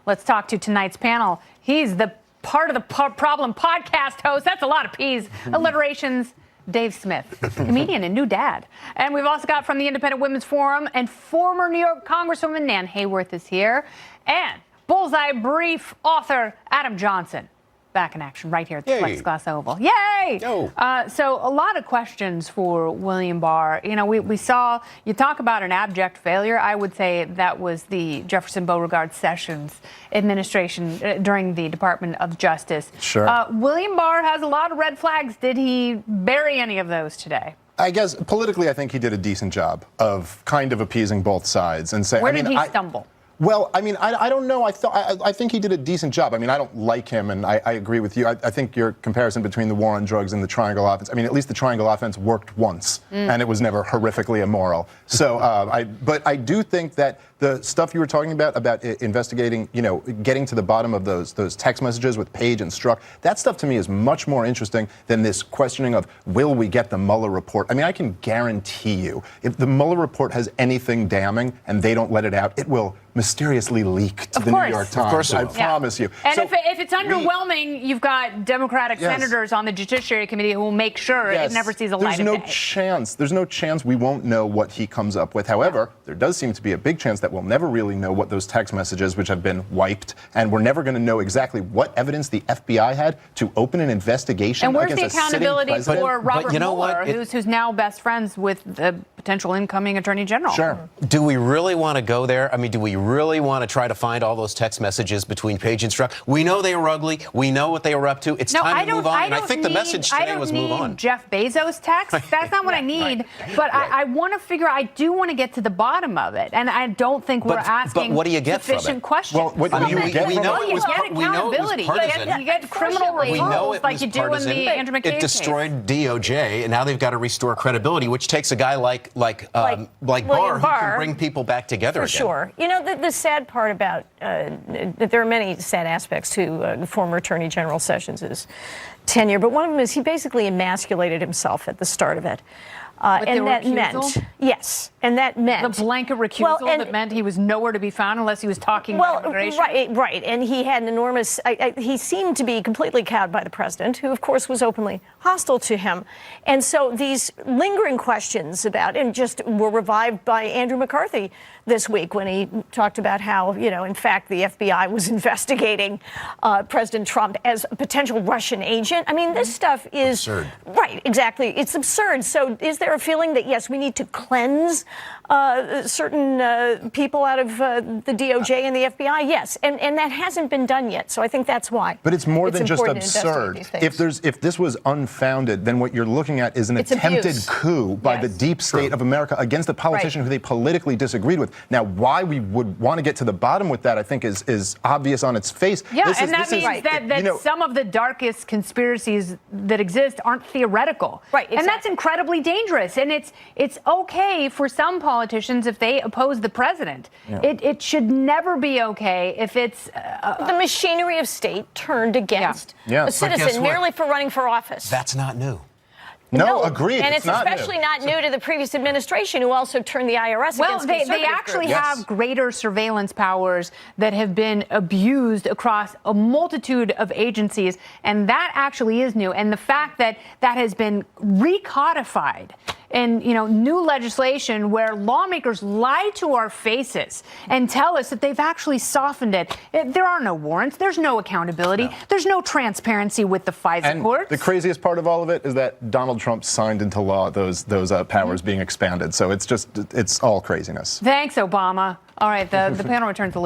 Let's talk to tonight's panel. He's the part of the problem podcast host. That's a lot of P's. Alliterations. Dave Smith, comedian and new dad. And we've also got from the Independent Women's Forum and former New York Congresswoman Nan Hayworth is here. And Bullseye Brief author Adam Johnson. Back in action right here at the Plexiglass Oval. Yay! So a lot of questions for William Barr. You know, we saw, you talk about an abject failure. I would say that was the Jefferson Beauregard Sessions administration during the Department of Justice. Sure. William Barr has a lot of red flags. Did he bury any of those today? I guess politically, I think he did a decent job of kind of appeasing both sides and saying. Where did he stumble? Well, I mean, I don't know. I think he did a decent job. I mean, I don't like him, and I agree with you. I think your comparison between the war on drugs and the triangle offense, I mean, at least the triangle offense worked once, and it was never horrifically immoral. So, but I do think that the stuff you were talking about investigating, you know, getting to the bottom of those text messages with Page and Strzok, that stuff to me is much more interesting than this questioning of, will we get the Mueller report? I mean, I can guarantee you, if the Mueller report has anything damning and they don't let it out, it will mysteriously leak to the New York Times. Of course it I will. promise you. And So if it's underwhelming, you've got Democratic senators on the Judiciary Committee who will make sure it never sees a light of day. There's no chance we won't know what he comes up with. However, there does seem to be a big chance that we'll never really know what those text messages, which have been wiped, and we're never going to know exactly what evidence the FBI had to open an investigation and where's against the accountability a sitting president. for Robert you know Mueller, who's now best friends with the potential incoming Attorney General? Sure. Do we really want to go there? I mean, do we really want to try to find all those text messages between Page and Strzok? We know they were ugly. We know what they were up to. It's time to move on. And I think the message today was move on. I don't need Jeff Bezos text. That's not what I need. But I want to figure. I do want to get to the bottom of it, and I don't think we're asking what do you get sufficient questions. Well, what do you get? We know it was accountability. You get criminal referrals like you do in the Andrew McCabe It destroyed DOJ, and now they've got to restore credibility, which takes a guy like Barr, who can bring people back together again. For sure. You know, the sad part about there are many sad aspects to former Attorney General Sessions' tenure, but one of them is he basically emasculated himself at the start of it. And that meant, yes, and that meant the blanket recusal that meant he was nowhere to be found unless he was talking about immigration. Right, and he had an enormous. He seemed to be completely cowed by the president, who of course was openly hostile to him, and so these lingering questions about, and just were revived by Andrew McCarthy this week when he talked about how, you know, in fact, the FBI was investigating President Trump as a potential Russian agent. I mean, this stuff is absurd. Right, exactly. It's absurd. So is there a feeling that, yes, we need to cleanse certain people out of the DOJ and the FBI? Yes, and that hasn't been done yet. So I think that's why. But it's more than just absurd. If this was unfounded, then what you're looking at is an attempted coup by the deep state of America against a politician who they politically disagreed with. Now, why we would want to get to the bottom with that, I think, is obvious on its face. Yeah, that means that some of the darkest conspiracies that exist aren't theoretical. Right, exactly. And that's incredibly dangerous. And it's okay for some politicians if they oppose the president. Yeah. It should never be okay if it's the machinery of state turned against a citizen merely for running for office. That's not new. No, agreed. And it's especially not new to the previous administration, who also turned the IRS against conservative they actually groups. have greater surveillance powers that have been abused across a multitude of agencies, and that actually is new. And the fact that that has been recodified in, you know, new legislation where lawmakers lie to our faces and tell us that they've actually softened it. There are no warrants. There's no accountability. There's no transparency with the FISA courts. The craziest part of all of it is that Donald Trump signed into law those powers being expanded. So it's all craziness. Thanks, Obama. All right, the panel returns to